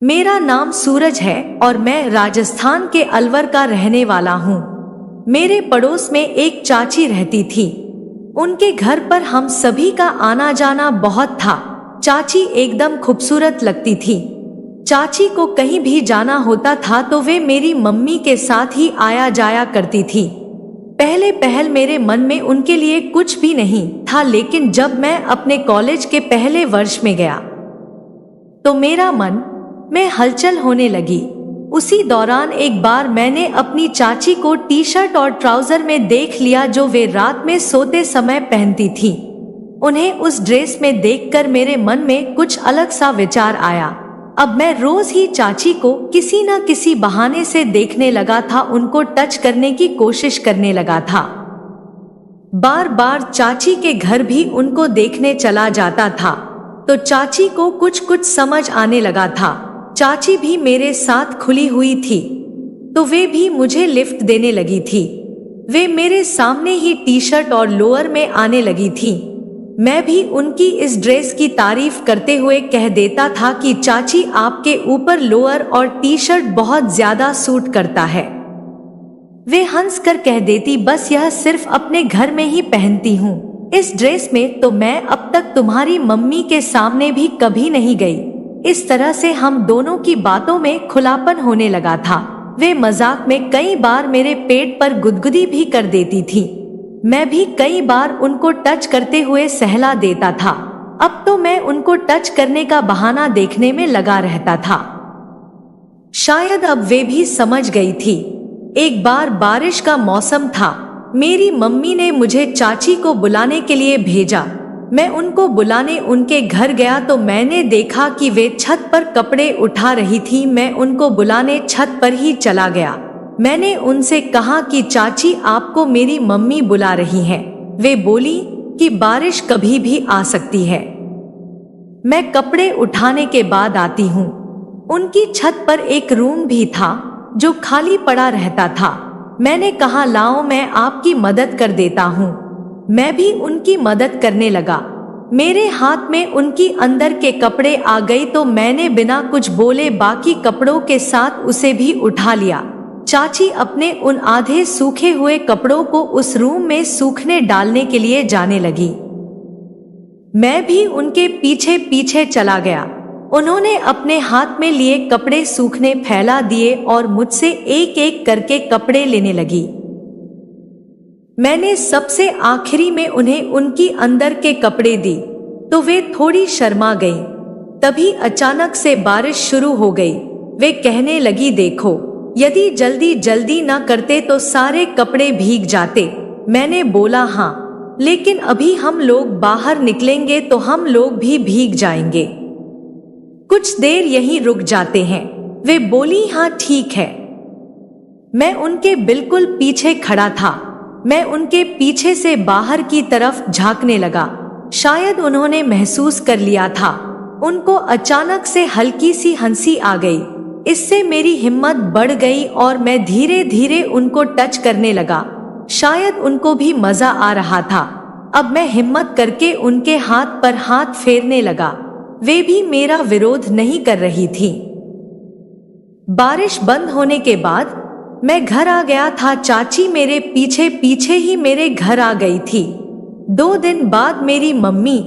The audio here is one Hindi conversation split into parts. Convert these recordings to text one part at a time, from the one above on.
मेरा नाम सूरज है और मैं राजस्थान के अलवर का रहने वाला हूँ। मेरे पड़ोस में एक चाची रहती थी। उनके घर पर हम सभी का आना जाना बहुत था। चाची एकदम खूबसूरत लगती थी। चाची को कहीं भी जाना होता था तो वे मेरी मम्मी के साथ ही आया जाया करती थी। पहले पहल मेरे मन में उनके लिए कुछ भी नहीं था, लेकिन जब मैं अपने कॉलेज के पहले वर्ष में गया तो मेरा मन में हलचल होने लगी। उसी दौरान एक बार मैंने अपनी चाची को टी शर्ट और ट्राउजर में देख लिया जो वे रात में सोते समय पहनती थी। उन्हें उस ड्रेस में देखकर मेरे मन में कुछ अलग सा विचार आया। अब मैं रोज ही चाची को किसी न किसी बहाने से देखने लगा था, उनको टच करने की कोशिश करने लगा था। बार बार चाची के घर भी उनको देखने चला जाता था तो चाची को कुछ समझ आने लगा था। चाची भी मेरे साथ खुली हुई थी तो वे भी मुझे लिफ्ट देने लगी थी। वे मेरे सामने ही टी शर्ट और लोअर में आने लगी थी। मैं भी उनकी इस ड्रेस की तारीफ करते हुए कह देता था कि चाची, आपके ऊपर लोअर और टी शर्ट बहुत ज्यादा सूट करता है। वे हंसकर कह देती, बस यह सिर्फ अपने घर में ही पहनती हूँ, इस ड्रेस में तो मैं अब तक तुम्हारी मम्मी के सामने भी कभी नहीं गई। इस तरह से हम दोनों की बातों में खुलापन होने लगा था। वे मजाक में कई बार मेरे पेट पर गुदगुदी भी कर देती थी। मैं भी कई बार उनको टच करते हुए सहला देता था। अब तो मैं उनको टच करने का बहाना देखने में लगा रहता था। शायद अब वे भी समझ गई थी। एक बार बारिश का मौसम था। मेरी मम्मी ने मुझे चाची को बुलाने के लिए भेजा। मैं उनको बुलाने उनके घर गया तो मैंने देखा कि वे छत पर कपड़े उठा रही थी। मैं उनको बुलाने छत पर ही चला गया। मैंने उनसे कहा कि चाची, आपको मेरी मम्मी बुला रही हैं। वे बोली कि बारिश कभी भी आ सकती है, मैं कपड़े उठाने के बाद आती हूँ। उनकी छत पर एक रूम भी था जो खाली पड़ा रहता था। मैंने कहा, लाओ मैं आपकी मदद कर देता हूँ। मैं भी उनकी मदद करने लगा। मेरे हाथ में उनकी अंदर के कपड़े आ गई तो मैंने बिना कुछ बोले बाकी कपड़ों के साथ उसे भी उठा लिया। चाची अपने उन आधे सूखे हुए कपड़ों को उस रूम में सूखने डालने के लिए जाने लगी। मैं भी उनके पीछे पीछे चला गया। उन्होंने अपने हाथ में लिए कपड़े सूखने फैला दिए और मुझसे एक एक करके कपड़े लेने लगी। मैंने सबसे आखिरी में उन्हें उनकी अंदर के कपड़े दी तो वे थोड़ी शर्मा गई। तभी अचानक से बारिश शुरू हो गई। वे कहने लगी, देखो, यदि जल्दी जल्दी ना करते तो सारे कपड़े भीग जाते। मैंने बोला, हाँ, लेकिन अभी हम लोग बाहर निकलेंगे तो हम लोग भी भीग जाएंगे। कुछ देर यहीं रुक जाते हैं। वे बोली, हाँ ठीक है। मैं उनके बिल्कुल पीछे खड़ा था। मैं उनके पीछे से बाहर की तरफ झांकने लगा। शायद उन्होंने महसूस कर लिया था। उनको अचानक से हल्की सी हंसी आ गई। इससे मेरी हिम्मत बढ़ गई और मैं धीरे धीरे उनको टच करने लगा। शायद उनको भी मजा आ रहा था। अब मैं हिम्मत करके उनके हाथ पर हाथ फेरने लगा। वे भी मेरा विरोध नहीं कर रही थी। बारिश बंद होने के बाद मैं घर आ गया था। चाची मेरे पीछे पीछे ही मेरे घर आ गई थी। 2 दिन बाद मेरी मम्मी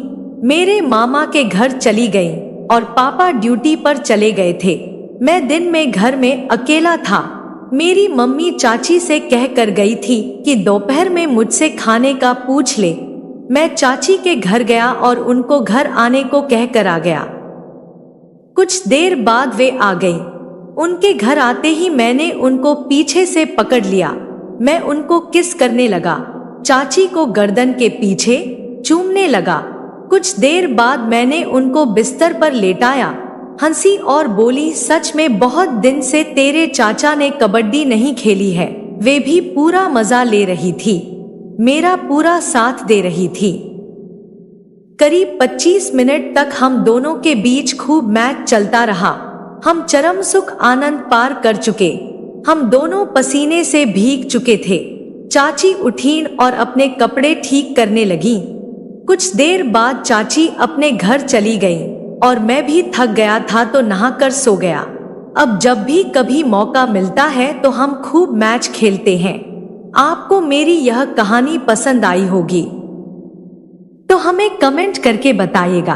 मेरे मामा के घर चली गई और पापा ड्यूटी पर चले गए थे। मैं दिन में घर में अकेला था। मेरी मम्मी चाची से कह कर गई थी कि दोपहर में मुझसे खाने का पूछ ले। मैं चाची के घर गया और उनको घर आने को कह कर आ गया। कुछ देर बाद वे आ गई। उनके घर आते ही मैंने उनको पीछे से पकड़ लिया। मैं उनको किस करने लगा। चाची को गर्दन के पीछे चूमने लगा। कुछ देर बाद मैंने उनको बिस्तर पर लेटाया, हंसी और बोली, सच में बहुत दिन से तेरे चाचा ने कबड्डी नहीं खेली है। वे भी पूरा मजा ले रही थी, मेरा पूरा साथ दे रही थी। करीब 25 मिनट तक हम दोनों के बीच खूब मैच चलता रहा। हम चरम सुख आनंद पार कर चुके। हम दोनों पसीने से भीग चुके थे। चाची उठीं और अपने कपड़े ठीक करने लगी। कुछ देर बाद चाची अपने घर चली गई। और मैं भी थक गया था तो नहाकर सो गया। अब जब भी कभी मौका मिलता है तो हम खूब मैच खेलते हैं। आपको मेरी यह कहानी पसंद आई होगी तो हमें कमेंट करके बताइएगा।